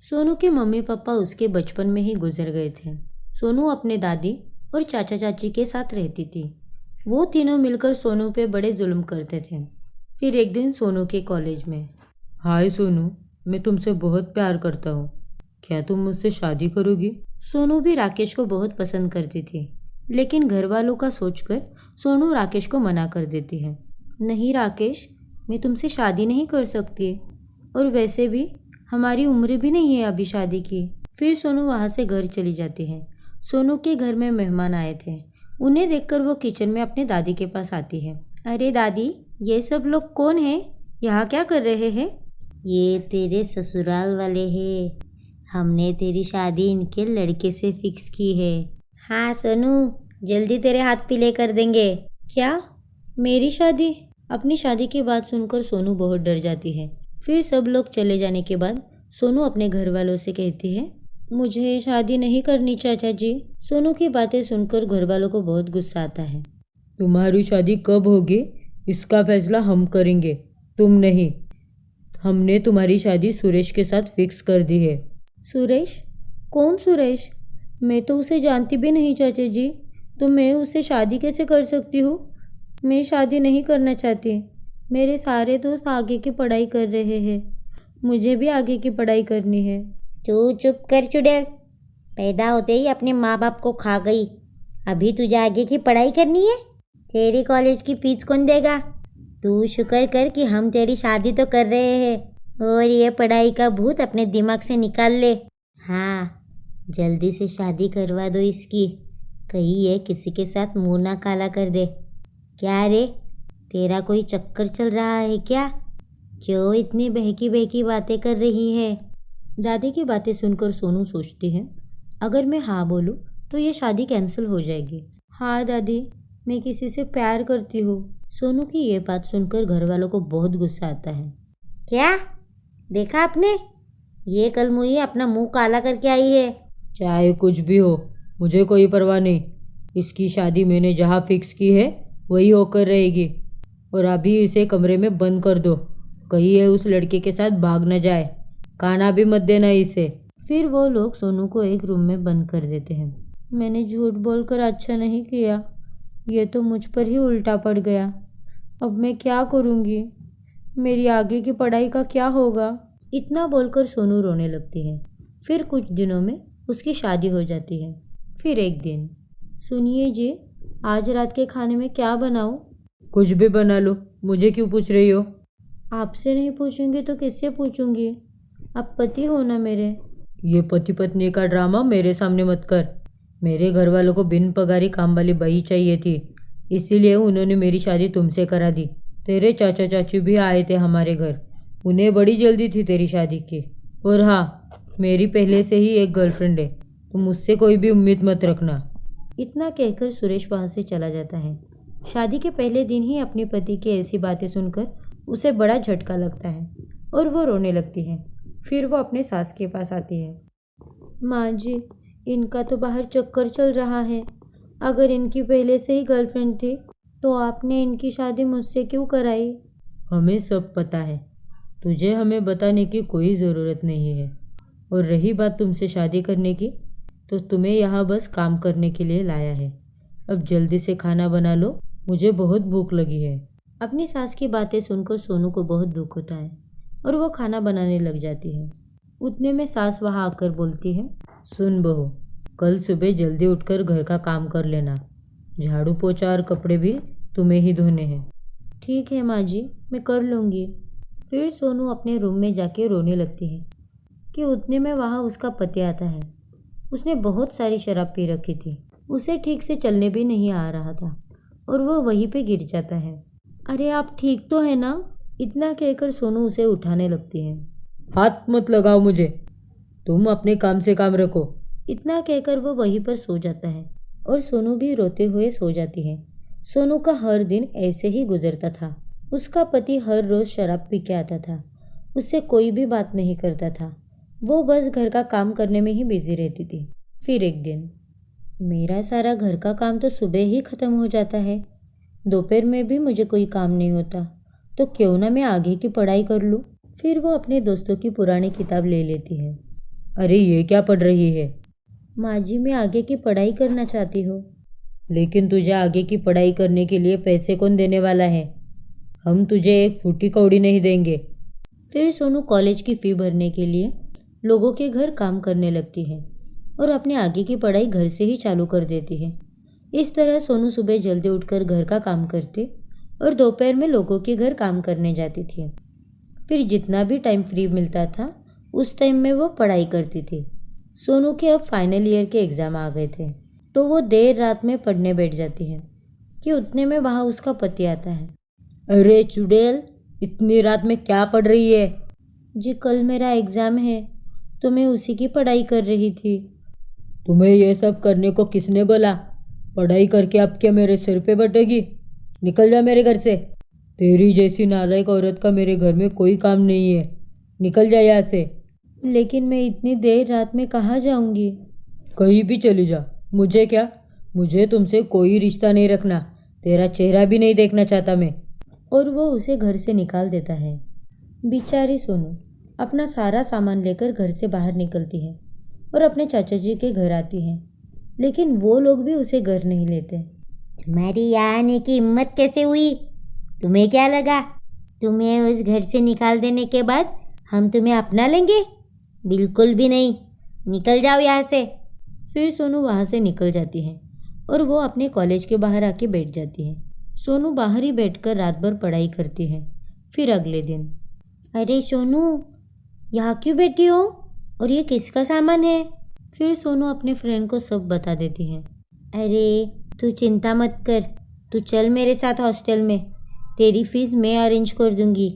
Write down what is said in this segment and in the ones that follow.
सोनू के mummy papa उसके बचपन में ही गुजर गए थे। सोनू अपने दादी और चाचा चाची के साथ रहती थी। वो तीनों मिलकर सोनू पे बड़े जुल्म करते थे। फिर एक दिन सोनू के कॉलेज में, हाय सोनू, मैं तुमसे बहुत प्यार करता हूँ, क्या तुम मुझसे शादी करोगी? सोनू भी राकेश को बहुत पसंद करती थी, लेकिन घर वालों का सोचकर सोनू राकेश को मना कर देती है। नहीं राकेश, मैं तुमसे शादी नहीं कर सकती, और वैसे भी हमारी उम्र भी नहीं है अभी शादी की। फिर सोनू वहाँ से घर चली जाती है। सोनू के घर में मेहमान आए थे। उन्हें देखकर वो किचन में अपने दादी के पास आती है। अरे दादी, ये सब लोग कौन है? यहाँ क्या कर रहे हैं? ये तेरे ससुराल वाले हैं। हमने तेरी शादी इनके लड़के से फिक्स की है। हाँ सोनू, जल्दी तेरे हाथ पीले कर देंगे। क्या? मेरी शादी? अपनी शादी की बात सुनकर सोनू बहुत डर जाती है। फिर सब लोग चले जाने के बाद सोनू अपने घर वालों से कहती है, मुझे शादी नहीं करनी चाचा जी। सोनू की बातें सुनकर घर वालों को बहुत गुस्सा आता है। तुम्हारी शादी कब होगी इसका फैसला हम करेंगे, तुम नहीं। हमने तुम्हारी शादी सुरेश के साथ फिक्स कर दी है। सुरेश? कौन सुरेश? मैं तो उसे जानती भी नहीं चाचा जी, तो मैं उससे शादी कैसे कर सकती हूँ? मैं शादी नहीं करना चाहती। मेरे सारे दोस्त आगे की पढ़ाई कर रहे हैं, मुझे भी आगे की पढ़ाई करनी है। तू चुप कर चुड़ैल, पैदा होते ही अपने माँ बाप को खा गई। अभी तुझे आगे की पढ़ाई करनी है? तेरी कॉलेज की फीस कौन देगा? तू शुक्र कर कि हम तेरी शादी तो कर रहे हैं, और ये पढ़ाई का भूत अपने दिमाग से निकाल ले। हाँ, जल्दी से शादी करवा दो इसकी, कहीं ये किसी के साथ मुंह ना काला कर दे। क्या रे, तेरा कोई चक्कर चल रहा है क्या? क्यों इतनी बहकी बहकी बातें कर रही है? दादी की बातें सुनकर सोनू सोचती है, अगर मैं हाँ बोलूँ तो ये शादी कैंसिल हो जाएगी। हाँ दादी, मैं किसी से प्यार करती हूँ। सोनू की ये बात सुनकर घर वालों को बहुत गुस्सा आता है। क्या देखा आपने? ये कल मुझे अपना मुंह काला करके आई है। चाहे कुछ भी हो, मुझे कोई परवाह नहीं। इसकी शादी मैंने जहाँ फिक्स की है वही होकर रहेगी, और अभी इसे कमरे में बंद कर दो, कहीं ये उस लड़के के साथ भाग न जाए। खाना भी मत देना इसे। फिर वो लोग सोनू को एक रूम में बंद कर देते हैं। मैंने झूठ बोलकर अच्छा नहीं किया, ये तो मुझ पर ही उल्टा पड़ गया। अब मैं क्या करूँगी? मेरी आगे की पढ़ाई का क्या होगा? इतना बोलकर सोनू रोने लगती है। फिर कुछ दिनों में उसकी शादी हो जाती है। फिर एक दिन, सुनिए जी, आज रात के खाने में क्या बनाऊँ? कुछ भी बना लो, मुझे क्यों पूछ रही हो? आपसे नहीं पूछूंगी तो किससे पूछूंगी? आप पति हो ना मेरे। ये पति पत्नी का ड्रामा मेरे सामने मत कर। मेरे घर वालों को बिन पगारी काम वाली बही चाहिए थी, इसीलिए उन्होंने मेरी शादी तुमसे करा दी। तेरे चाचा चाची भी आए थे हमारे घर, उन्हें बड़ी जल्दी थी तेरी शादी की। और हाँ, मेरी पहले से ही एक गर्लफ्रेंड है, तो मुझसे कोई भी उम्मीद मत रखना। इतना कहकर सुरेश वहाँ से चला जाता है। शादी के पहले दिन ही अपने पति की ऐसी बातें सुनकर उसे बड़ा झटका लगता है और वो रोने लगती है। फिर वो अपने सास के पास आती है। माँ जी, इनका तो बाहर चक्कर चल रहा है। अगर इनकी पहले से ही गर्लफ्रेंड थी तो आपने इनकी शादी मुझसे क्यों कराई? हमें सब पता है, तुझे हमें बताने की कोई ज़रूरत नहीं है। और रही बात तुमसे शादी करने की, तो तुम्हें यहाँ बस काम करने के लिए लाया है। अब जल्दी से खाना बना लो, मुझे बहुत भूख लगी है। अपनी सास की बातें सुनकर सोनू को बहुत दुख होता है और वो खाना बनाने लग जाती है। उतने में सास वहाँ आकर बोलती है, सुन बहू, कल सुबह जल्दी उठकर घर का काम कर लेना। झाड़ू पोछा और कपड़े भी तुम्हें ही धोने हैं। ठीक है माँ जी, मैं कर लूँगी। फिर सोनू अपने रूम में जाके रोने लगती है कि उतने में वहाँ उसका पति आता है। उसने बहुत सारी शराब पी रखी थी, उसे ठीक से चलने भी नहीं आ रहा था और वो वहीं पे गिर जाता है। अरे आप ठीक तो है ना? इतना कहकर सोनू उसे उठाने लगती है। हाथ मत लगाओ मुझे, तुम अपने काम से काम रखो। इतना कहकर वो वहीं पर सो जाता है और सोनू भी रोते हुए सो जाती है। सोनू का हर दिन ऐसे ही गुजरता था। उसका पति हर रोज शराब पी के आता था, उससे कोई भी बात नहीं करता था। वो बस घर का काम करने में ही बिजी रहती थी। फिर एक दिन, मेरा सारा घर का काम तो सुबह ही खत्म हो जाता है, दोपहर में भी मुझे कोई काम नहीं होता, तो क्यों ना मैं आगे की पढ़ाई कर लूँ। फिर वो अपने दोस्तों की पुरानी किताब ले लेती है अरे ये क्या पढ़ रही है? माँ जी, मैं आगे की पढ़ाई करना चाहती हूँ। लेकिन तुझे आगे की पढ़ाई करने के लिए पैसे कौन देने वाला है? हम तुझे एक फूटी कौड़ी नहीं देंगे। फिर सोनू कॉलेज की फ़ी भरने के लिए लोगों के घर काम करने लगती है और अपने आगे की पढ़ाई घर से ही चालू कर देती है। इस तरह सोनू सुबह जल्दी उठकर घर का काम करते और दोपहर में लोगों के घर काम करने जाती थी। फिर जितना भी टाइम फ्री मिलता था उस टाइम में वो पढ़ाई करती थी। सोनू के अब फाइनल ईयर के एग्ज़ाम आ गए थे तो वो देर रात में पढ़ने बैठ जाती है कि उतने में वहाँ उसका पति आता है। अरे चुड़ैल, इतनी रात में क्या पढ़ रही है? जी कल मेरा एग्ज़ाम है तो मैं उसी की पढ़ाई कर रही थी। तुम्हें ये सब करने को किसने बोला? पढ़ाई करके अब क्या मेरे सिर पे बटेगी? निकल जा मेरे घर से। तेरी जैसी नालायक औरत का मेरे घर में कोई काम नहीं है। निकल जा यहाँ से। लेकिन मैं इतनी देर रात में कहाँ जाऊंगी? कहीं भी चली जा, मुझे क्या? मुझे तुमसे कोई रिश्ता नहीं रखना। तेरा चेहरा भी नहीं देखना चाहता मैं। और वो उसे घर से निकाल देता है। बेचारी सोनू अपना सारा सामान लेकर घर से बाहर निकलती है और अपने चाचा जी के घर आती है, लेकिन वो लोग भी उसे घर नहीं लेते। तुम्हारी यहाँ आने की हिम्मत कैसे हुई? तुम्हें क्या लगा तुम्हें उस घर से निकाल देने के बाद हम तुम्हें अपना लेंगे? बिल्कुल भी नहीं। निकल जाओ यहाँ से। फिर सोनू वहाँ से निकल जाती है और वो अपने कॉलेज के बाहर आके बैठ जाती है। सोनू बाहर ही बैठकर रात भर पढ़ाई करती है। फिर अगले दिन, अरे सोनू, यहाँ क्यों बैठी हो और ये किसका सामान है? फिर सोनू अपने फ्रेंड को सब बता देती है। अरे तू चिंता मत कर, तू चल मेरे साथ हॉस्टल में, तेरी फीस मैं अरेंज कर दूंगी।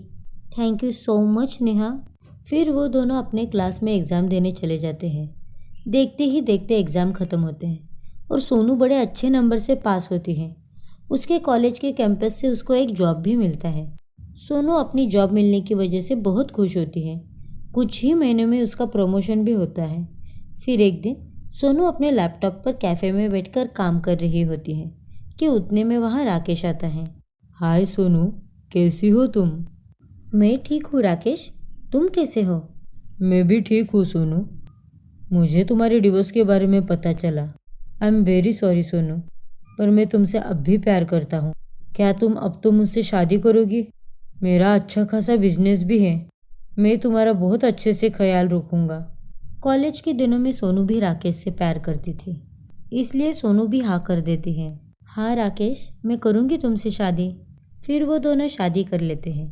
Thank you so much Neha. फिर वो दोनों अपने क्लास में एग्ज़ाम देने चले जाते हैं। देखते ही देखते एग्ज़ाम ख़त्म होते हैं और सोनू बड़े अच्छे नंबर से पास होती है। उसके कॉलेज के कैंपस से उसको एक जॉब भी मिलता है। सोनू अपनी जॉब मिलने की वजह से बहुत खुश होती है। कुछ ही महीने में उसका प्रमोशन भी होता है। फिर एक दिन सोनू अपने लैपटॉप पर कैफ़े में बैठकर काम कर रही होती है कि उतने में वहाँ राकेश आता है। हाय सोनू, कैसी हो तुम? मैं ठीक हूँ राकेश, तुम कैसे हो? मैं भी ठीक हूँ सोनू। मुझे तुम्हारे डिवोर्स के बारे में पता चला। I am very sorry Sonu, पर मैं तुमसे अब भी प्यार करता हूँ। क्या तुम अब तो मुझसे शादी करोगी? मेरा अच्छा खासा बिजनेस भी है। मैं तुम्हारा बहुत अच्छे से ख्याल रखूँगा। कॉलेज के दिनों में सोनू भी राकेश से प्यार करती थी, इसलिए सोनू भी हाँ कर देती है। हाँ राकेश, मैं करूँगी तुमसे शादी। फिर वो दोनों शादी कर लेते हैं।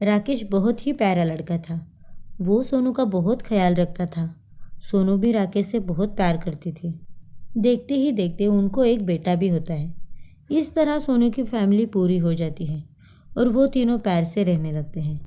राकेश बहुत ही प्यारा लड़का था। वो सोनू का बहुत ख्याल रखता था। सोनू भी राकेश से बहुत प्यार करती थी। देखते ही देखते उनको एक बेटा भी होता है। इस तरह सोनू की फैमिली पूरी हो जाती है और वो तीनों प्यार से रहने लगते हैं।